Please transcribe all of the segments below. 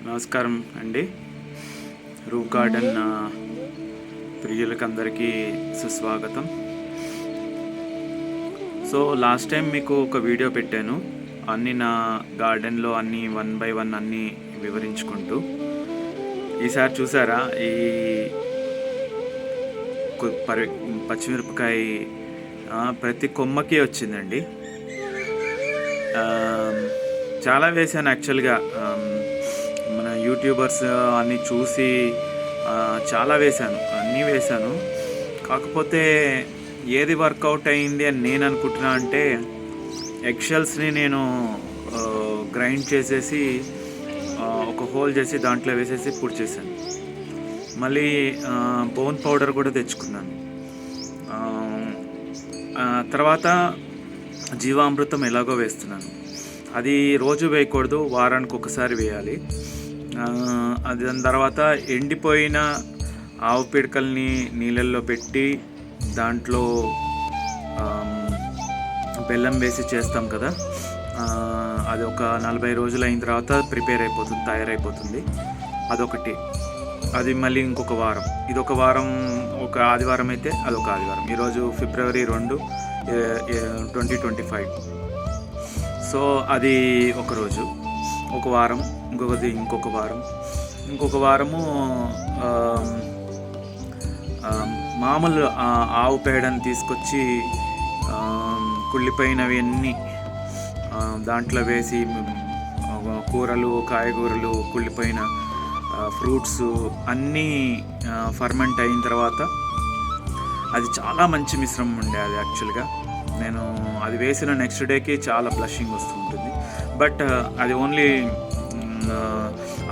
నమస్కారం అండి. Roof garden ప్రియులకు అందరికీ సుస్వాగతం. సో లాస్ట్ టైం మీకు ఒక వీడియో పెట్టాను, అన్నీ నా గార్డెన్లో అన్నీ 1 by 1 అన్నీ వివరించుకుంటూ. ఈసారి చూసారా, ఈ పచ్చిమిరపకాయ ప్రతి కొమ్మకి వచ్చిందండి. చాలా వేసాను యాక్చువల్గా, మన యూట్యూబర్స్ అన్నీ చూసి చాలా అన్నీ వేశాను. కాకపోతే ఏది వర్కౌట్ అయింది అని నేను అనుకుంటున్నా అంటే, ఎగ్షెల్స్ని నేను గ్రైండ్ చేసేసి ఒక హోల్ చేసి దాంట్లో వేసేసి పొడి చేశాను. మళ్ళీ బోన్ పౌడర్ కూడా తెచ్చుకున్నాను. తర్వాత జీవామృతం ఎలాగో వేస్తున్నాను. అది రోజు వేయకూడదు, వారానికి ఒకసారి వేయాలి. అది దాని తర్వాత ఎండిపోయిన ఆవు పిడకల్ని నీళ్ళల్లో పెట్టి దాంట్లో బెల్లం వేసి చేస్తాం కదా, అది ఒక 40 రోజులు అయిన తర్వాత తయారైపోతుంది. అదొకటి. అది మళ్ళీ ఇంకొక వారం, ఇదొక వారం, ఒక ఆదివారం అయితే అదొక ఆదివారం. ఈరోజు February 2, 2025. సో అది ఒకరోజు, ఒక వారం, ఇంకొక వారము మామూలు ఆవు పేడని తీసుకొచ్చి కుళ్ళిపోయినవి అన్నీ దాంట్లో వేసి, కూరలు, కాయగూరలు, కుళ్ళిపోయిన ఫ్రూట్స్ అన్నీ ఫర్మెంట్ అయిన తర్వాత అది చాలా మంచి మిశ్రమం ఉండే. అది యాక్చువల్గా నేను అది వేసిన నెక్స్ట్ డేకి చాలా బ్లషింగ్ వస్తుంటుంది. బట్ అది ఓన్లీ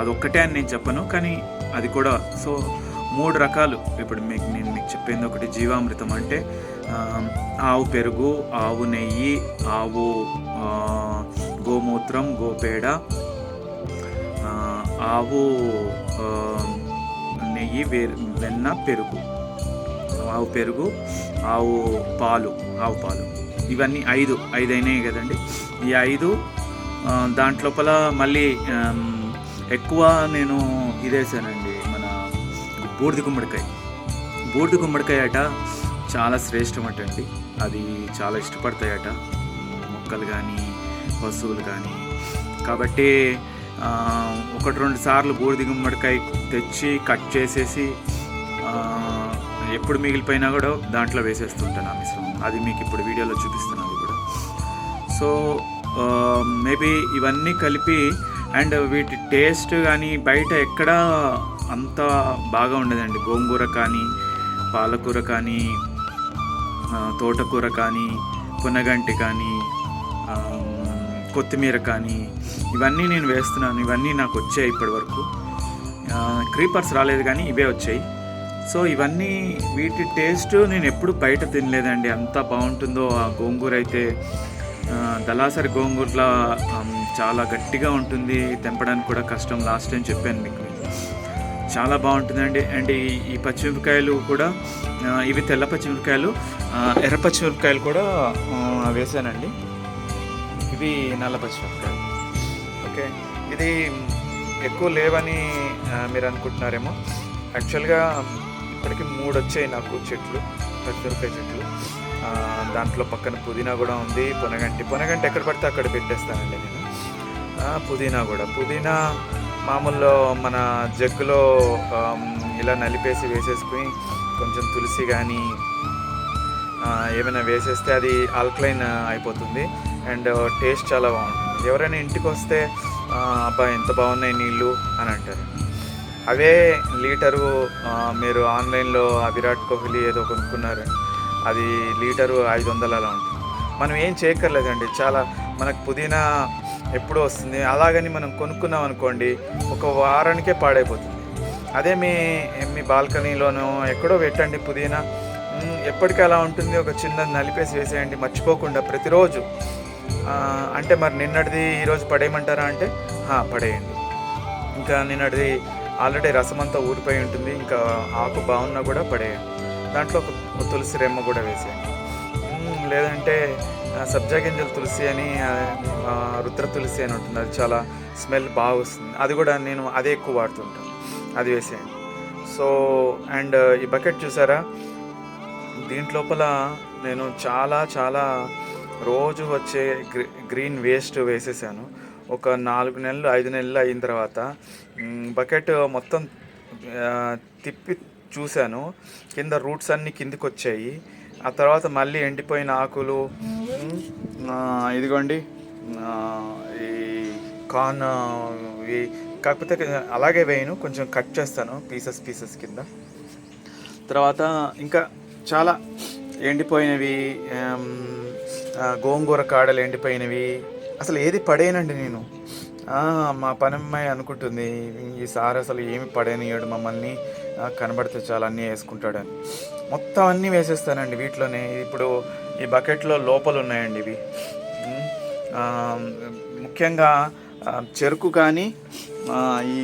అదొక్కటే అని నేను చెప్పను, కానీ అది కూడా. సో 3 రకాలు. ఇప్పుడు నేను మీకు చెప్పింది ఒకటి జీవామృతం, అంటే ఆవు పెరుగు, ఆవు నెయ్యి, ఆవు గోమూత్రం, గోపేడ, ఆవు నెయ్యి, వెన్న, పెరుగు, ఆవు పెరుగు, ఆవు పాలు, ఇవన్నీ 5 అయినాయి కదండి. ఈ 5 దాంట్లోపల మళ్ళీ ఎక్కువ నేను ఇదేసానండి, మన బూడిద గుమ్మడికాయ అట చాలా శ్రేష్టమటండి. అది చాలా ఇష్టపడతాయట మొక్కలు కానీ పశువులు కానీ. కాబట్టి 1-2 సార్లు బూడిద గుమ్మడికాయ తెచ్చి కట్ చేసేసి ఎప్పుడు మిగిలిపోయినా కూడా దాంట్లో వేసేస్తుంటాను ఆ మిశ్రమం. అది మీకు ఇప్పుడు వీడియోలో చూపిస్తున్నాను అది కూడా. సో మేబీ ఇవన్నీ కలిపి, అండ్ వీటి టేస్ట్ కానీ బయట ఎక్కడ అంత బాగా ఉండదండి. గోంగూర కానీ, పాలకూర కానీ, తోటకూర కానీ, పునగంటి కానీ, కొత్తిమీర కానీ, ఇవన్నీ నేను వేస్తున్నాను. ఇవన్నీ నాకు వచ్చాయి ఇప్పటి వరకు. క్రీపర్స్ రాలేదు కానీ ఇవే వచ్చాయి. సో ఇవన్నీ, వీటి టేస్ట్ నేను ఎప్పుడు బయట తినలేదండి. అంత బాగుంటుందో ఆ గోంగూర అయితే. దళాసరి గోంగూరలా చాలా గట్టిగా ఉంటుంది, తెంపడానికి కూడా కష్టం. లాస్ట్ టైం చెప్పాను మీకు, చాలా బాగుంటుందండి. అండ్ ఈ పచ్చిమిరపకాయలు కూడా, ఇవి తెల్ల పచ్చిమిరపకాయలు, ఎర్ర పచ్చిమిరపకాయలు కూడా వేసానండి. ఇవి నల్ల పచ్చిమిరపకాయలు. ఓకే, ఇది ఎక్కువ లేవని మీరు అనుకుంటున్నారేమో. యాక్చువల్గా ఇప్పటికి 3 వచ్చాయి నాకు చెట్లు, పచ్చిమిరపకాయ చెట్లు. దాంట్లో పక్కన పుదీనా కూడా ఉంది, పొనగంటి ఎక్కడ పడితే అక్కడ పెట్టేస్తానండి నేను. పుదీనా మామూలులో మన జగ్గులో ఇలా నలిపేసి వేసేసుకుని, కొంచెం తులసి కానీ ఏమైనా వేసేస్తే అది ఆల్కలైన్ అయిపోతుంది, అండ్ టేస్ట్ చాలా బాగుంటుంది. ఎవరైనా ఇంటికి వస్తే అబ్బా ఎంత బాగున్నాయి నీళ్ళు అని అంటారు. అవే లీటరు మీరు ఆన్లైన్లో విరాట్ కోహ్లీ ఏదో కొనుక్కున్నారు, అది లీటరు 500 అలా ఉంటుంది. మనం ఏం చేయక్కర్లేదండి, చాలా మనకు పుదీనా ఎప్పుడూ వస్తుంది. అలాగని మనం కొనుక్కున్నాం అనుకోండి, ఒక వారానికే పాడైపోతుంది. అదే మీ బాల్కనీలోనో ఎక్కడో పెట్టండి పుదీనా, ఎప్పటికీ అలా ఉంటుంది. ఒక చిన్న నలిపేసి వేసేయండి మర్చిపోకుండా ప్రతిరోజు. అంటే మరి నిన్నటిది ఈరోజు పడేయమంటారా అంటే పడేయండి. ఇంకా నిన్నటిది ఆల్రెడీ రసం అంతా ఊరిపోయి ఉంటుంది, ఇంకా ఆకు బాగున్నా కూడా పడేయండి. దాంట్లో ఒక తులసి రెమ్మ కూడా వేసేయండి. లేదంటే సబ్జా గింజల తులసి అని రుద్ర తులసి అని ఉంటుంది. అది చాలా స్మెల్ బాగా వస్తుంది. అది కూడా నేను అదే ఎక్కువ వాడుతుంటాను, అది వేసేయండి. సో అండ్ ఈ బకెట్ చూసారా, దీంట్లోపల నేను చాలా చాలా రోజు వచ్చే గ్రీన్ వేస్ట్ వేసేసాను. ఒక 4 నెలలు 5 నెలలు అయిన తర్వాత బకెట్ మొత్తం తిప్పి చూశాను, కింద రూట్స్ అన్నీ కిందికి వచ్చాయి. ఆ తర్వాత మళ్ళీ ఎండిపోయిన ఆకులు, ఇదిగోండి ఈ కార్న్ ఇవి, కాకపోతే అలాగే వేయను, కొంచెం కట్ చేస్తాను పీసెస్ కింద. తర్వాత ఇంకా చాలా ఎండిపోయినవి, గోంగూర కాడలు ఎండిపోయినవి, అసలు ఏది పడేయనండి నేను. మా పనమ్మాయి అనుకుంటుంది ఈసారి అసలు ఏమి పడేనియడు మమ్మల్ని, కనబడితే చాలా అన్నీ వేసుకుంటాడని. మొత్తం అన్నీ వేసేస్తానండి వీటిలోనే. ఇప్పుడు ఈ బకెట్లో లోపలు ఉన్నాయండి ఇవి, ముఖ్యంగా చెరుకు కానీ ఈ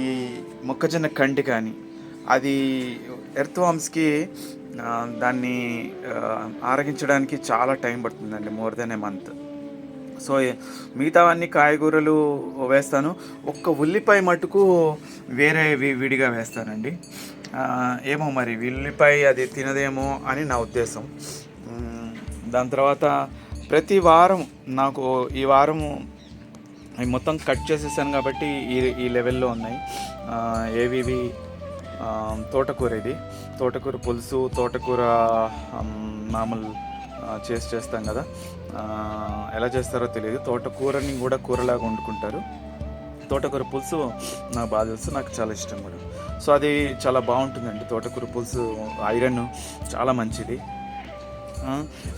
మొక్కజొన్న కండి కానీ, అది ఎర్త్వామ్స్కి దాన్ని ఆరగించడానికి చాలా టైం పడుతుందండి, మోర్ దెన్ ఏ మంత్. సో మిగతావన్నీ కాయగూరలు వేస్తాను. ఒక్క ఉల్లిపాయ మటుకు వేరే విడిగా వేస్తానండి. ఏమో మరి ఉల్లిపాయ అది తినదేమో అని నా ఉద్దేశం. దాని తర్వాత ప్రతి వారం నాకు ఈ వారము అవి మొత్తం కట్ చేసేసాను కాబట్టి ఈ లెవెల్లో ఉన్నాయి. ఏవివి తోటకూర, ఇది తోటకూర పులుసు, తోటకూర మామూలు చేస్తాం కదా, ఎలా చేస్తారో తెలియదు. తోటకూరని కూడా కూరలాగా వండుకుంటారు. తోటకూర పులుసు నాకు బాగా తెలుసు, నాకు చాలా ఇష్టం కూడా. సో అది చాలా బాగుంటుందండి తోటకూర పులుసు, ఐరన్ చాలా మంచిది.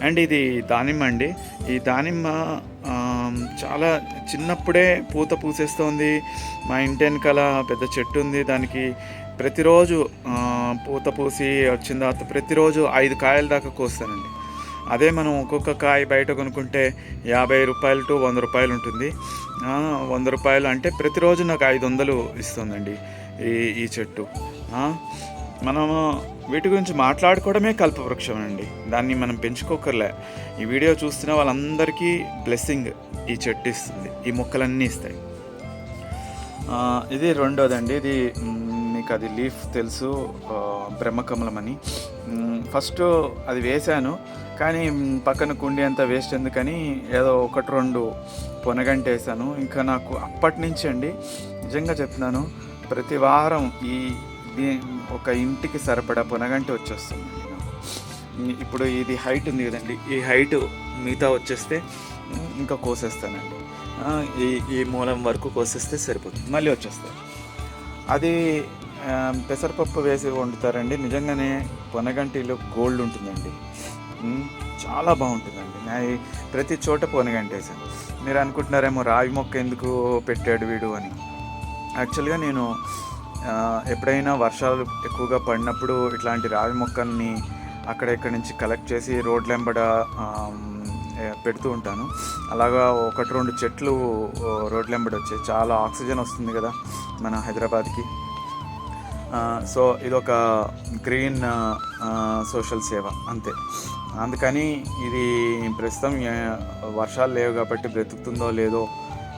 అండ్ ఇది దానిమ్మ అండి. ఈ దానిమ్మ చాలా చిన్నప్పుడే పూత పూసేస్తుంది. మా ఇంటి వెనకాల పెద్ద చెట్టు ఉంది, దానికి ప్రతిరోజు పూత పూసి వచ్చిన తర్వాత ప్రతిరోజు 5 కాయల దాకా కోస్తానండి. అదే మనం ఒక్కొక్క కాయ బయట కొనుక్కుంటే 50 రూపాయలు టు 100 రూపాయలు ఉంటుంది. 100 రూపాయలు అంటే ప్రతిరోజు నాకు 500 ఇస్తుందండి ఈ చెట్టు. మనము వీటి గురించి మాట్లాడుకోవడమే కల్పవృక్షం అండి, దాన్ని మనం పెంచుకోకర్లే. ఈ వీడియో చూస్తున్న వాళ్ళందరికీ బ్లెస్సింగ్ ఈ చెట్టు ఇస్తుంది, ఈ మొక్కలన్నీ ఇస్తాయి. ఇది రెండోదండి. ఇది మీకు అది లీఫ్ తెలుసు, బ్రహ్మకమలం అని. ఫస్ట్ అది వేశాను, కానీ పక్కన కుండి అంతా వేస్ట్ ఎందుకని ఏదో 1-2 పొనగంటి వేసాను. ఇంకా నాకు అప్పటి నుంచి అండి, నిజంగా చెప్తున్నాను, ప్రతి వారం ఒక ఇంటికి సరిపడా పొనగంటి వచ్చేస్తుంది నాకు. ఇప్పుడు ఇది హైట్ ఉంది కదండి, ఈ హైట్ మిగతా వచ్చేస్తే ఇంకా కోసేస్తానండి. ఈ మూలం వరకు కోసేస్తే సరిపోతుంది, మళ్ళీ వచ్చేస్తాయి. అది పెసరపప్పు వేసి వండుతారండి. నిజంగానే పొనగంటిలో గోల్డ్ ఉంటుందండి, చాలా బాగుంటుందండి. నేను ప్రతి చోట పొనగంటి వేసాను. మీరు అనుకుంటున్నారేమో రావి మొక్క ఎందుకు పెట్టాడు వీడు అని. యాక్చువల్గా నేను ఎప్పుడైనా వర్షాలు ఎక్కువగా పడినప్పుడు ఇట్లాంటి రావి మొక్కల్ని అక్కడెక్కడి నుంచి కలెక్ట్ చేసి రోడ్లెంబడ పెడుతూ ఉంటాను. అలాగా 1-2 చెట్లు రోడ్లెంబడి వచ్చాయి. చాలా ఆక్సిజన్ వస్తుంది కదా మన హైదరాబాద్కి. సో ఇదొక గ్రీన్ సోషల్ సేవ అంతే. అందుకని ఇది ప్రస్తుతం వర్షాలు లేవు కాబట్టి బ్రతుకుతుందో లేదో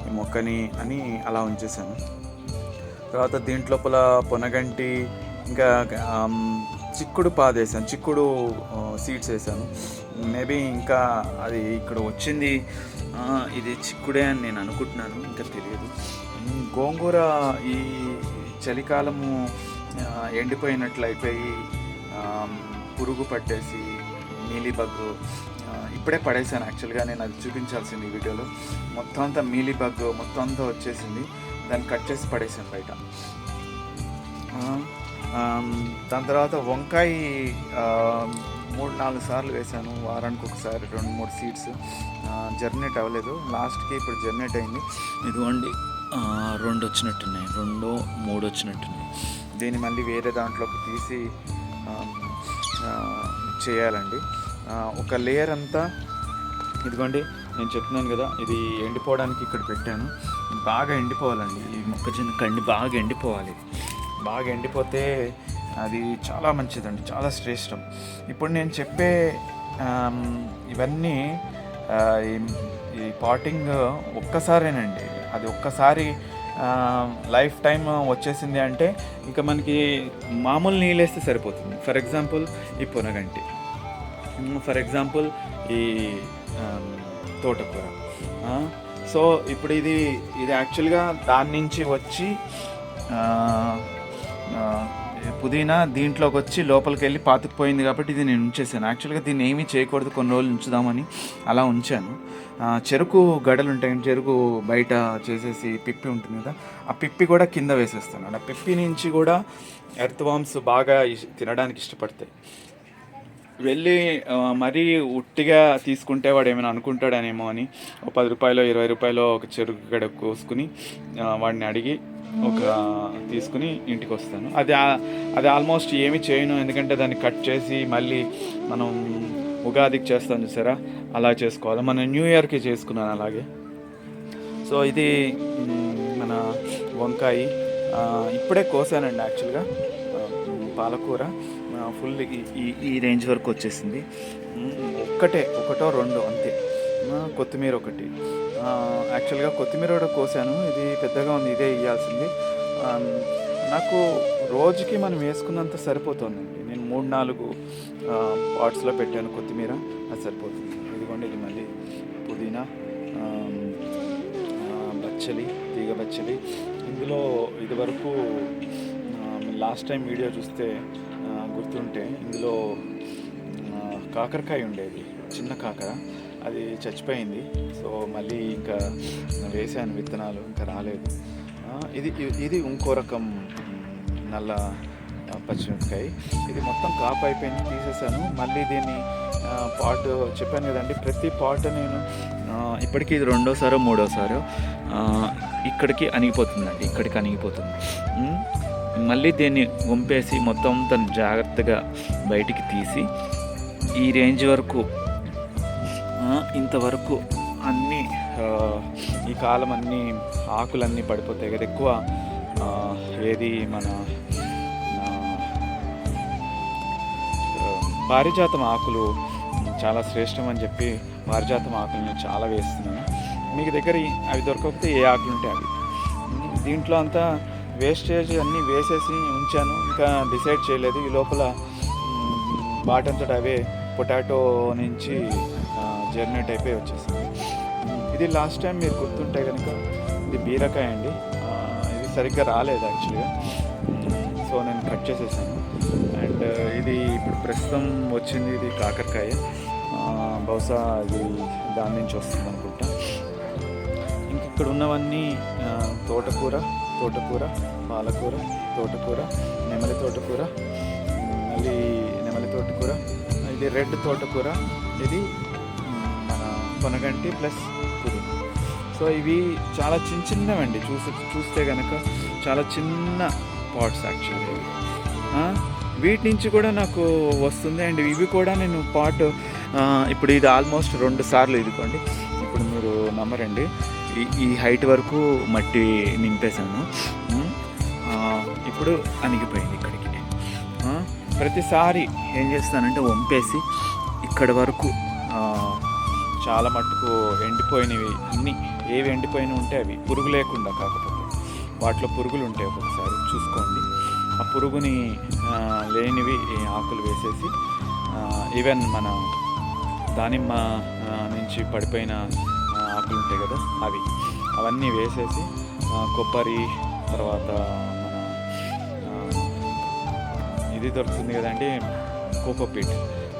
ఈ మొక్కని అని అలా ఉంచేసాను. తర్వాత దీంట్లోపల పొనగంటి, ఇంకా చిక్కుడు పాదేశాను, చిక్కుడు సీడ్స్ వేసాను. మేబీ ఇంకా అది ఇక్కడ వచ్చింది, ఇది చిక్కుడే అని నేను అనుకుంటున్నాను, ఇంకా తెలియదు. గోంగూర ఈ చలికాలము ఎండిపోయినట్లు అయిపోయి పురుగు పట్టేసి మీలీబగ్ ఇప్పుడే పడేసాను. యాక్చువల్గా నేను అది చూపించాల్సింది ఈ వీడియోలో. మొత్తం అంతా మీలీబగ్ మొత్తం అంతా వచ్చేసింది, దాన్ని కట్ చేసి పడేసాను బయట. దాని తర్వాత వంకాయ 3-4 సార్లు వేసాను, వారానికి ఒకసారి 2-3 సీడ్స్. జర్నేట్ అవ్వలేదు, లాస్ట్కి ఇప్పుడు జర్నేట్ అయింది. ఇదిగోండి 2 వచ్చినట్టున్నాయి, 2-3 వచ్చినట్టున్నాయి. దీన్ని మళ్ళీ వేరే దాంట్లోకి తీసి చేయాలండి. ఒక లేయర్ అంతా ఇదిగోండి, నేను చెప్తున్నాను కదా, ఇది ఎండిపోవడానికి ఇక్కడ పెట్టాను. బాగా ఎండిపోవాలండి, ఈ మొక్కజొన్న కండి బాగా ఎండిపోవాలి. బాగా ఎండిపోతే అది చాలా మంచిదండి, చాలా శ్రేష్టం. ఇప్పుడు నేను చెప్పే ఇవన్నీ ఈ ఈ పాటింగ్ ఒక్కసారేనండి. అది ఒక్కసారి లైఫ్ టైం వచ్చేసింది అంటే ఇంకా మనకి మామూలు నీళ్ళేస్తే సరిపోతుంది. ఫర్ ఎగ్జాంపుల్ ఈ పొనగంటి, ఫర్ ఎగ్జాంపుల్ ఈ తోటకూర. సో ఇప్పుడు ఇది యాక్చువల్గా దాని నుంచి వచ్చి పుదీనా దీంట్లోకి వచ్చి లోపలికి వెళ్ళి పాతుకుపోయింది కాబట్టి ఇది నేను ఉంచేసాను. యాక్చువల్గా దీన్ని ఏమీ చేయకూడదు, కొన్ని రోజులు ఉంచుదామని అలా ఉంచాను. చెరుకు గడలు ఉంటాయి, చెరుకు బయట చేసేసి పిప్పి ఉంటుంది కదా, ఆ పిప్పి కూడా కింద వేసేస్తాను. ఆ పిప్పి నుంచి కూడా ఎర్త్ వామ్స్ బాగా తినడానికి ఇష్టపడతాయి. వెళ్ళి మరీ ఉట్టిగా తీసుకుంటే వాడు ఏమైనా అనుకుంటాడనేమో అని ఒక 10 రూపాయలు 20 రూపాయలు ఒక చెరుకు గడ కోసుకుని వాడిని అడిగి తీసుకుని ఇంటికి వస్తాను. అది ఆల్మోస్ట్ ఏమీ చేయను, ఎందుకంటే దాన్ని కట్ చేసి మళ్ళీ మనం ఉగాదికి చేస్తాం చూసారా, అలా చేసుకోవాలి. మన న్యూ ఇయర్కి చేసుకున్నాను అలాగే. సో ఇది మన వంకాయ ఇప్పుడే కోసానండి. యాక్చువల్గా పాలకూర ఫుల్ ఈ రేంజ్ వరకు వచ్చేసింది. ఒకటో రెండో అంతే. కొత్తిమీర ఒకటి, యాక్చువల్గా కొత్తిమీర కూడా కోసాను, ఇది పెద్దగా ఉంది, ఇదే ఇవ్వాల్సింది. నాకు రోజుకి మనం వేసుకున్నంత సరిపోతుందండి. నేను 3-4 పాట్స్లో పెట్టాను కొత్తిమీర, అది సరిపోతుంది. ఇదిగోండి, ఇది మళ్ళీ పుదీనా, బచ్చలి, తీగ బచ్చలి. ఇందులో ఇదివరకు లాస్ట్ టైం వీడియో చూస్తే గుర్తుంటే ఇందులో కాకరకాయ ఉండేది, చిన్న కాకర, అది చచ్చిపోయింది. సో మళ్ళీ ఇంకా వేసాను విత్తనాలు, ఇంకా రాలేదు. ఇది ఇంకో రకం నల్ల పచ్చిమిరపకాయ, ఇది మొత్తం కాపు అయిపోయింది, తీసేసాను. మళ్ళీ దీన్ని పాట్ చెప్పాను కదండి, ప్రతి పాట్ నేను ఇప్పటికీ ఇది 2వ 3వ ఇక్కడికి అణిగిపోతుందండి, ఇక్కడికి అణిగిపోతుంది. మళ్ళీ దీన్ని వంపేసి మొత్తం తను జాగ్రత్తగా బయటికి తీసి ఈ రేంజ్ వరకు ఇంతవరకు అన్నీ ఈ కాలం అన్నీ ఆకులన్నీ పడిపోతాయి కదా ఎక్కువ. ఏది మన పారిజాతం ఆకులు చాలా శ్రేష్టం అని చెప్పి పారిజాతం ఆకులను చాలా వేస్తున్నాను. మీకు దగ్గర అవి దొరకకపోతే ఏ ఆకులు ఉంటే అవి. దీంట్లో అంతా వేస్టేజ్ అన్నీ వేసేసి ఉంచాను, ఇంకా డిసైడ్ చేయలేదు. ఈ లోపల వాటంతట అవే పొటాటో నుంచి జర్నేట్ అయిపోయి వచ్చేసింది. ఇది లాస్ట్ టైం మీరు గుర్తుంటే కనుక ఇది బీరకాయ అండి, ఇది సరిగ్గా రాలేదు యాక్చువల్గా, సో నేను కట్ చేసేసాను. అండ్ ఇది ఇప్పుడు ప్రస్తుతం వచ్చింది, ఇది కాకరకాయ, బహుశా అది దాని నుంచి వస్తుంది అనుకుంటా. ఇంక ఇక్కడ ఉన్నవన్నీ తోటకూర, పాలకూర, తోటకూర, నెమలి తోటకూర, మళ్ళీ నెమలి తోటకూర, ఇది రెడ్ తోటకూర, ఇది మన పొనగంటి ప్లస్ పుదీనా. సో ఇవి చాలా చిన్నవండి, చూస్తే కనుక చాలా చిన్న పాట్స్ యాక్చువల్లీ. వీటి నుంచి కూడా నాకు వస్తుంది. అండ్ ఇవి కూడా నేను ఇప్పుడు ఇది ఆల్మోస్ట్ 2 సార్లు ఇదిగోండి, ఇప్పుడు మీరు నమ్మరండి, ఈ హైట్ వరకు మట్టి నింపేశాను. ఇప్పుడు అణిగిపోయింది ఇక్కడికి. ప్రతిసారి ఏం చేస్తానంటే వంపేసి ఇక్కడ వరకు చాలా మట్టుకు ఎండిపోయినవి అన్నీ, ఏవి ఎండిపోయినవి ఉంటే అవి పురుగు లేకుండా, కాకపోతే వాటిలో పురుగులు ఉంటాయి, ఒక్కొక్కసారి చూసుకోండి. ఆ పురుగుని లేనివి ఆకులు వేసేసి, ఈవెన్ మన దానిమ్మ నుంచి పడిపోయిన ఆకులు ఉంటాయి కదా, అవన్నీ వేసేసి, కొబ్బరి, తర్వాత మన ఇది దొరుకుతుంది కదండి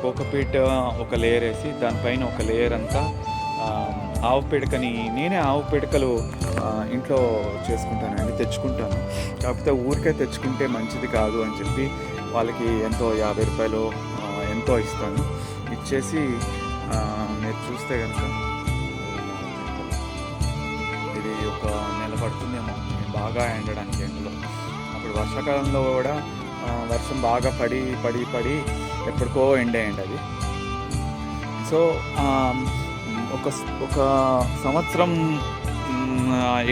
కోకోపీట్ ఒక లేయర్ వేసి, దానిపైన ఒక లేయర్ అంతా ఆవు పిడకని, నేనే ఆవు పిడకలు ఇంట్లో చేసుకుంటానండి, తెచ్చుకుంటాను. కాకపోతే ఊరికే తెచ్చుకుంటే మంచిది కాదు అని చెప్పి వాళ్ళకి ఎంతో 50 రూపాయలు ఎంతో ఇస్తాను. ఇచ్చేసి మీరు చూస్తే కనుక ఇది ఒక నెల పడుతుందేమో బాగా ఎండడానికి. ఎండలో అప్పుడు వర్షాకాలంలో కూడా వర్షం బాగా పడి ఎప్పటికో ఎండేయండి అది. సో ఒక సంవత్సరం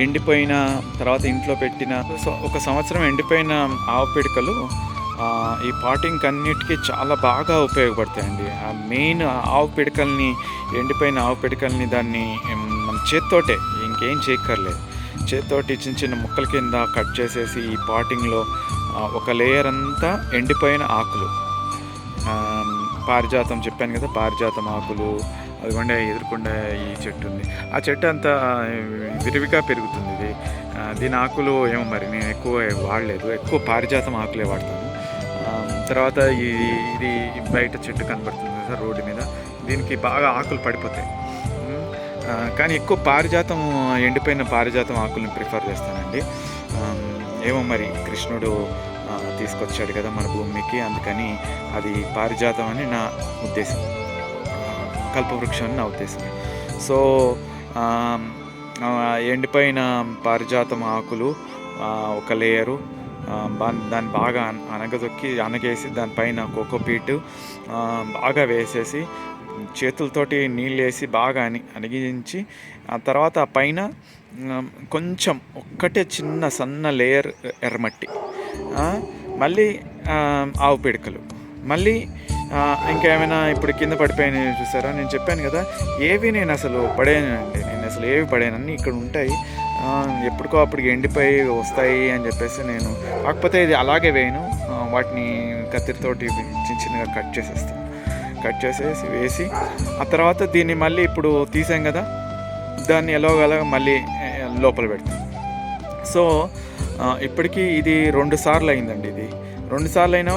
ఎండిపోయిన తర్వాత ఇంట్లో పెట్టిన, ఒక సంవత్సరం ఎండిపోయిన ఆవు పిడకలు ఈ పాటింగ్ అన్నిటికీ చాలా బాగా ఉపయోగపడతాయండి. ఆ మెయిన్ ఆవు పిడకల్ని, ఎండిపోయిన ఆవు పిడకల్ని దాన్ని మన చేత్తోటే ఇంకేం చేయక్కర్లేదు. చేత్తోటి చిన్న చిన్న ముక్కల కింద కట్ చేసేసి ఈ పాటింగ్లో ఒక లేయర్ అంతా ఎండిపోయిన ఆకులు, పారిజాతం చెప్పాను కదా, పారిజాతం ఆకులు, అదిగోండి ఎదురుకుండా ఈ చెట్టు ఉంది. ఆ చెట్టు అంతా విరివిగా పెరుగుతుంది. ఇది దీని ఆకులు ఏమో మరి నేను ఎక్కువ వాడలేదు, ఎక్కువ పారిజాతం ఆకులే వాడతాను. తర్వాత ఇది బయట చెట్టు కనబడుతుంది కదా రోడ్డు మీద, దీనికి బాగా ఆకులు పడిపోతాయి. కానీ ఎక్కువ పారిజాతం, ఎండిపోయిన పారిజాతం ఆకుల్ని ప్రిఫర్ చేస్తానండి. ఏమో మరి కృష్ణుడు తీసుకొచ్చాడు కదా మన భూమికి, అందుకని అది పారిజాతం అని నా ఉద్దేశం, కల్పవృక్షం అని నా ఉద్దేశం. సో ఎండిపోయిన పారిజాతం ఆకులు ఒక లేయరు, దాన్ని బాగా అనగేసి దానిపైన కోకోపీట్ బాగా వేసేసి చేతులతోటి నీళ్ళు వేసి బాగా అణిగించి, ఆ తర్వాత పైన కొంచెం ఒక్కటే చిన్న సన్న లేయర్ ఎర్రమట్టి, మళ్ళీ ఆవు పిడకలు, మళ్ళీ ఇంకేమైనా ఇప్పుడు కింద పడిపోయినాయి చూసారా, నేను చెప్పాను కదా ఏవి నేను అసలు పడేయనండి, నేను అసలు ఏవి పడేయనని ఇక్కడ ఉంటాయి, ఎప్పటికో అప్పటికి ఎండిపోయి వస్తాయి అని చెప్పేసి నేను, కాకపోతే ఇది అలాగే వేయను, వాటిని కత్తిరితోటి చిన్న చిన్నగా కట్ చేసేసి వేసి, ఆ తర్వాత దీన్ని మళ్ళీ ఇప్పుడు తీసాం కదా దాన్ని ఎలాగోలాగ మళ్ళీ లోపల పెడతాం. సో ఇప్పటికీ ఇది 2 సార్లు అయిందండి. ఇది 2 సార్లు అయినా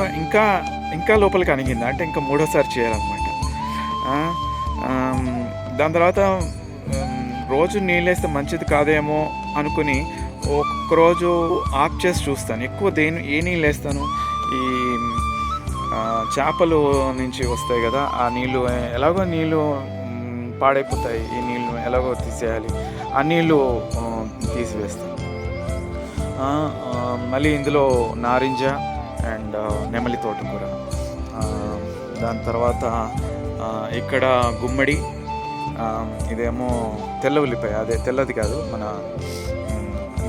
ఇంకా లోపలికి అణిగింది, అంటే ఇంకా 3వసారి చేయాలన్నమాట. దాని తర్వాత రోజు నీళ్ళేస్తే మంచిది కాదేమో అనుకుని ఒక్కరోజు ఆఫ్ చేసి చూస్తాను. ఎక్కువ ఏ నీళ్ళు వేస్తాను, ఈ చేపలు నుంచి వస్తాయి కదా ఆ నీళ్ళు, ఎలాగో నీళ్ళు పాడైపోతాయి, ఈ నీళ్ళు ఎలాగో తీసేయాలి, ఆ నీళ్ళు తీసివేస్తాను. మళ్ళీ ఇందులో నారింజ అండ్ నెమలి తోటకూర, దాని తర్వాత ఇక్కడ గుమ్మడి, ఇదేమో తెల్ల ఉల్లిపాయ, అదే తెల్లది కాదు మన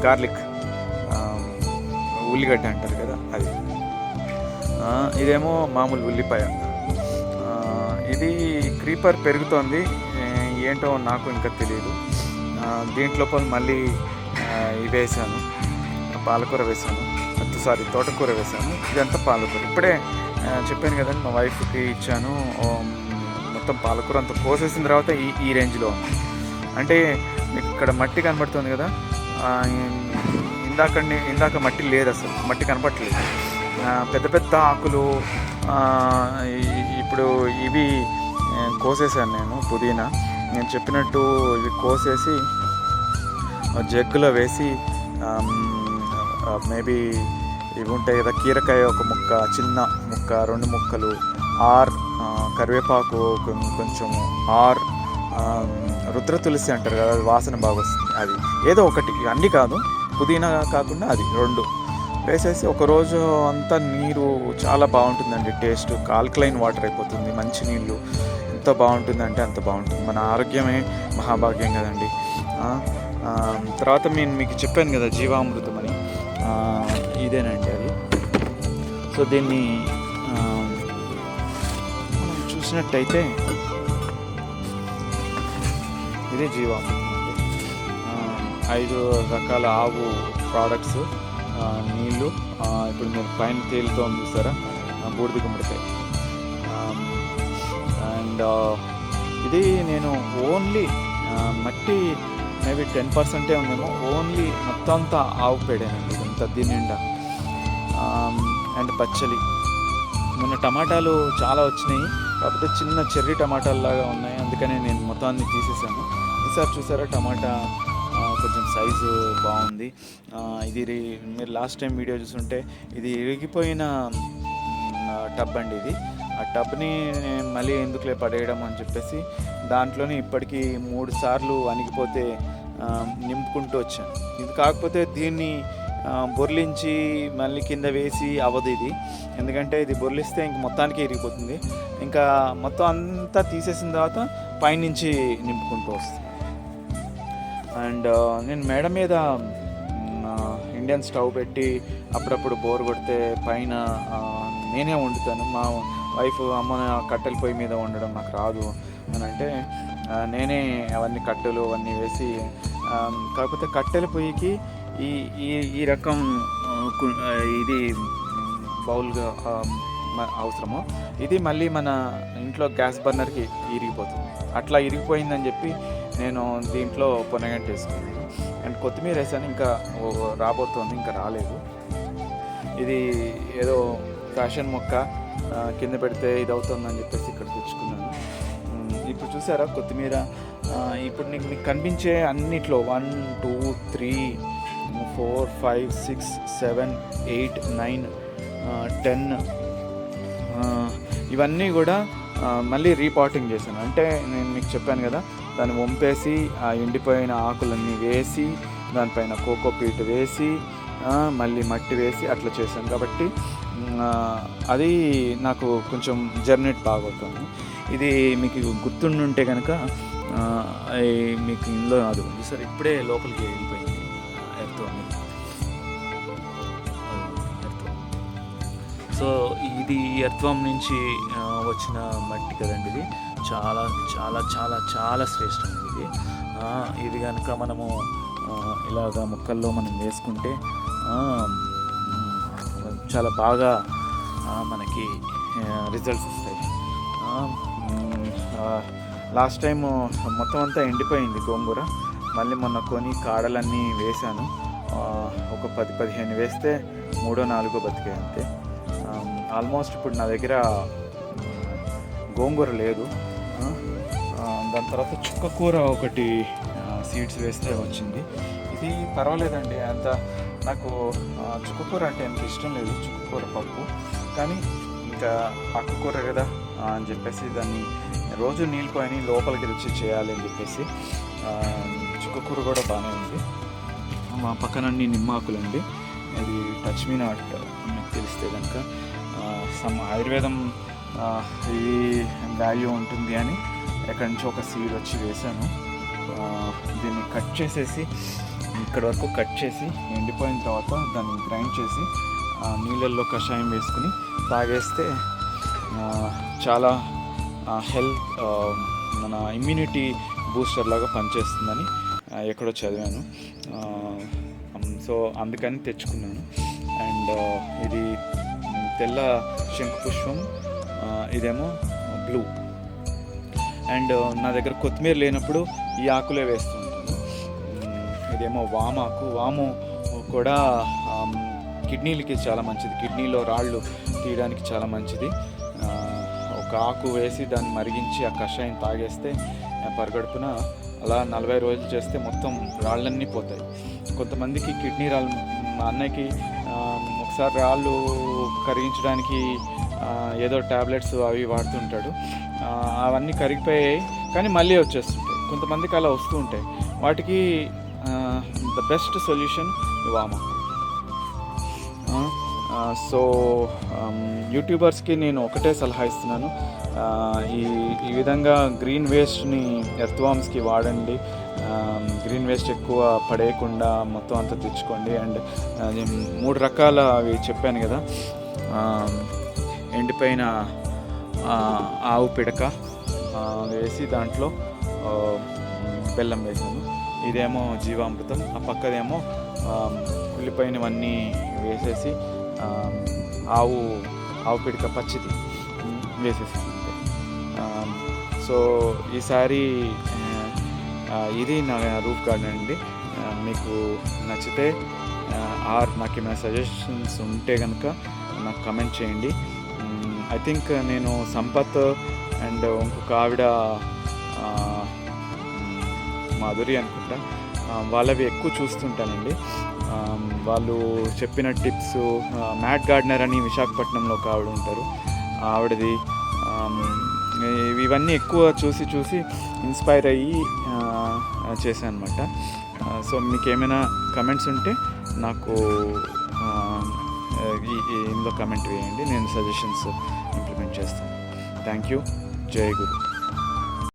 గార్లిక్, ఉల్లిగడ్డ అంటారు కదా అది, ఇదేమో మామూలు ఉల్లిపాయ. ఇది క్రీపర్ పెరుగుతోంది, ఏంటో నాకు ఇంకా తెలియదు. దీంట్లో మళ్ళీ ఇవి వేసాను, పాలకూర వేసాను, తోటకూర వేసాను, ఇదంతా పాలకూర. ఇప్పుడే చెప్పాను కదండి మా వైఫ్కి ఇచ్చాను, మొత్తం పాలకూర అంతా కోసేసిన తర్వాత ఈ రేంజ్లో ఉంది. అంటే మీకు ఇక్కడ మట్టి కనబడుతుంది కదా, ఇందాక మట్టి లేదు, అసలు మట్టి కనపడట్లేదు, పెద్ద పెద్ద ఆకులు. ఇప్పుడు ఇవి కోసేసాను నేను, పుదీనా నేను చెప్పినట్టు ఇవి కోసేసి జగ్గులో వేసి, మేబీ ఇవి ఉంటాయి కదా కీరకాయ ఒక ముక్క, చిన్న ముక్క, 2 ముక్కలు, ఆర్ కరివేపాకు కొంచెం, ఆర్ రుద్ర తులసి అంటారు కదా, వాసన బాగా వస్తుంది, అది ఏదో ఒకటి, అన్నీ కాదు, పుదీనా కాకుండా అది 2 వేసేసి ఒకరోజు అంతా నీరు చాలా బాగుంటుందండి. టేస్ట్ ఆల్కలైన్ వాటర్ అయిపోతుంది, మంచి నీళ్ళు ఎంత బాగుంటుందంటే అంత బాగుంటుంది. మన ఆరోగ్యమే మహాభాగ్యం కదండి. తర్వాత నేను మీకు చెప్పాను కదా జీవామృతం అని, ఇదేనండి అది. సో దీన్ని మనం చూసినట్టయితే ఇదే జీవామృతం అండి. 5 రకాల ఆవు ప్రోడక్ట్స్, నీళ్ళు, ఇప్పుడు మీరు పైన తేలితో చూస్తారా బూడిద గుమ్మడికాయ, అండ్ ఇది నేను ఓన్లీ మట్టి మేబీ 10% ఉందేమో, ఓన్లీ మొత్తం అంతా ఆవు పేడేనండి ఇంత దీని నిండా. అండ్ పచ్చలి, మొన్న టమాటాలు చాలా వచ్చినాయి, కాకపోతే చిన్న చెర్రీ టమాటాలు లాగా ఉన్నాయి, అందుకనే నేను మొత్తాన్ని తీసేసాను. ఈసారి చూసారా టమాటా కొంచెం సైజు బాగుంది. ఇది మీరు లాస్ట్ టైం వీడియో చూస్తుంటే ఇది ఇరిగిపోయిన టబ్ అండి ఇది. ఆ టబ్ని మళ్ళీ ఎందుకులే పడేయడం అని చెప్పేసి దాంట్లోనే ఇప్పటికీ 3 సార్లు అణిగిపోతే నింపుకుంటూ వచ్చాను. ఇది కాకపోతే దీన్ని బొర్లించి మళ్ళీ కింద వేసి అవ్వదు ఇది, ఎందుకంటే ఇది బొర్లిస్తే ఇంక మొత్తానికి ఇరిగిపోతుంది. ఇంకా మొత్తం అంతా తీసేసిన తర్వాత పైనుంచి నింపుకుంటూ వస్తుంది. అండ్ నేను మేడ మీద ఇండియన్ స్టవ్ పెట్టి అప్పుడప్పుడు బోర్ కొడితే పైన నేనే వండుతాను. మా వైఫ్ అమ్మ కట్టెల పొయ్యి మీద వండడం నాకు రాదు అని అంటే నేనే అవన్నీ కట్టెలు అవన్నీ వేసి, కాకపోతే కట్టెల పొయ్యికి ఈ ఈ ఈ రకం ఇది బౌల్గా అవసరము. ఇది మళ్ళీ మన ఇంట్లో గ్యాస్ బర్నర్కి ఇరిగిపోతుంది. అట్లా ఇరిగిపోయిందని చెప్పి నేను దీంట్లో పొనగంట వేసుకున్నాను. అండ్ కొత్తిమీర వేసాను, ఇంకా రాబోతోంది, ఇంకా రాలేదు. ఇది ఏదో ఫ్యాషన్ మొక్క, కింద పెడితే ఇది అవుతుందని చెప్పేసి ఇక్కడ తెచ్చుకున్నాను. ఇప్పుడు చూసారా కొత్తిమీర. ఇప్పుడు మీకు కనిపించే అన్నిట్లో 1 2 3 4 5 6 7 8 9 10 ఇవన్నీ కూడా మళ్ళీ రీపాటింగ్ చేశాను. అంటే నేను మీకు చెప్పాను కదా, దాన్ని వంపేసి ఆ ఎండిపోయిన ఆకులన్నీ వేసి దానిపైన కోకోపీట్ వేసి మళ్ళీ మట్టి వేసి అట్లా చేశాను. కాబట్టి అది నాకు కొంచెం జర్నేట్ బాగవుతుంది. ఇది మీకు గుర్తుండుంటే కనుక మీకు ఇందులో అది ఉంది సార్, ఇప్పుడే లోపలికి వెళ్ళిపోయింది ఎర్త్ అనేది. సో ఇది ఎర్త్వామ్ నుంచి వచ్చిన మట్టి కదండి. ఇది చాలా చాలా చాలా చాలా శ్రేష్టమైనది ఇది. ఇది కనుక మనము ఇలాగా మొక్కల్లో మనం వేసుకుంటే చాలా బాగా మనకి రిజల్ట్స్ వస్తాయి. లాస్ట్ టైం మొత్తం అంతా ఎండిపోయింది గోంగూర. మళ్ళీ మొన్న కొని కాడలన్నీ వేశాను. ఒక 10-15 వేస్తే 3-4 బతికాయి అంతే. ఆల్మోస్ట్ ఇప్పుడు నా దగ్గర గోంగూర లేదు. దాని తర్వాత చుక్కకూర ఒకటి సీడ్స్ వేస్తే వచ్చింది. ఇది పర్వాలేదండి, అంత నాకు చుక్కకూర అంటే ఎంత ఇష్టం లేదు, చుక్కకూర పప్పు. కానీ ఇంకా ఆకుకూర కదా అని చెప్పేసి దాన్ని రోజు నీళ్ళు పోయి లోపలికి రుచి చేయాలి అని చెప్పేసి చుక్కకూర కూడా బాగానే ఉంది. మా పక్కనన్నీ నిమ్మాకులండి. ఇది టచ్ మీ నాట్ మీకు తెలిస్తే కనుక సమ్ ఆయుర్వేదం ఇది వాల్యూ ఉంటుంది అని ఎక్కడి నుంచో ఒక సీడ్ వచ్చి వేశాను. దీన్ని కట్ చేసేసి ఇక్కడ వరకు కట్ చేసి ఎండిపోయిన తర్వాత దాన్ని గ్రైండ్ చేసి నీళ్ళల్లో కషాయం వేసుకుని తాగేస్తే చాలా హెల్త్ మన ఇమ్యూనిటీ బూస్టర్ లాగా పనిచేస్తుందని ఎక్కడో చదివాను. సో అందుకని తెచ్చుకున్నాను. అండ్ ఇది తెల్ల శంకుపుష్పం, ఇదేమో బ్లూ. అండ్ నా దగ్గర కొత్తిమీర లేనప్పుడు ఈ ఆకులే వేస్తుంటాను. ఇదేమో వామాకు. వాము కూడా కిడ్నీలకి చాలా మంచిది, కిడ్నీలో రాళ్ళు తీయడానికి చాలా మంచిది. ఒక ఆకు వేసి దాన్ని మరిగించి ఆ కషాయం తాగేస్తే పరగడుపున అలా 40 రోజులు చేస్తే మొత్తం రాళ్ళన్నీ పోతాయి. కొంతమందికి కిడ్నీ రాళ్ళు, మా అన్నయ్యకి ఒకసారి రాళ్ళు కరిగించడానికి ఏదో ట్యాబ్లెట్స్ అవి వాడుతుంటాడు. అవన్నీ కరిగిపోయాయి కానీ మళ్ళీ వచ్చేస్తుంటాయి. కొంతమందికి అలా వస్తూ ఉంటాయి. వాటికి ద బెస్ట్ సొల్యూషన్ వామా. సో యూట్యూబర్స్కి నేను ఒకటే సలహా ఇస్తున్నాను, ఈ విధంగా గ్రీన్ వేస్ట్ని ఎర్త్వామ్స్కి వాడండి. గ్రీన్ వేస్ట్ ఎక్కువ పడేయకుండా మొత్తం అంతా తెచ్చుకోండి. అండ్ 3 రకాల అవి చెప్పాను కదా, ఎండిపోయిన ఆవు పిడక వేసి దాంట్లో బెల్లం వేసాను. ఇదేమో జీవామృతం, ఆ పక్కదేమో కుళ్ళిపోయినవన్నీ వేసేసి ఆవు పిడక పచ్చిది వేసేసాను. సో ఈసారి ఇది నా రూఫ్ గార్డెన్ అండి. మీకు నచ్చితే నాకు ఏమైనా సజెషన్స్ ఉంటే కనుక నాకు కమెంట్ చేయండి. ఐ థింక్ నేను సంపత్ అండ్ ఇంకొక ఆవిడ మాధురి అనుకుంటా, వాళ్ళవి ఎక్కువ చూస్తుంటానండి. వాళ్ళు చెప్పిన టిప్స్, మ్యాట్ గార్డెనర్ అని విశాఖపట్నంలో ఒక ఆవిడ ఉంటారు, ఆవిడది ఇవన్నీ ఎక్కువ చూసి ఇన్స్పైర్ అయ్యి చేశాను అనమాట. సో మీకు ఏమైనా కమెంట్స్ ఉంటే నాకు ఇందులో కమెంట్ వేయండి, నేను సజెషన్స్ ఇంప్లిమెంట్ చేస్తాను. Thank you. జై గురు.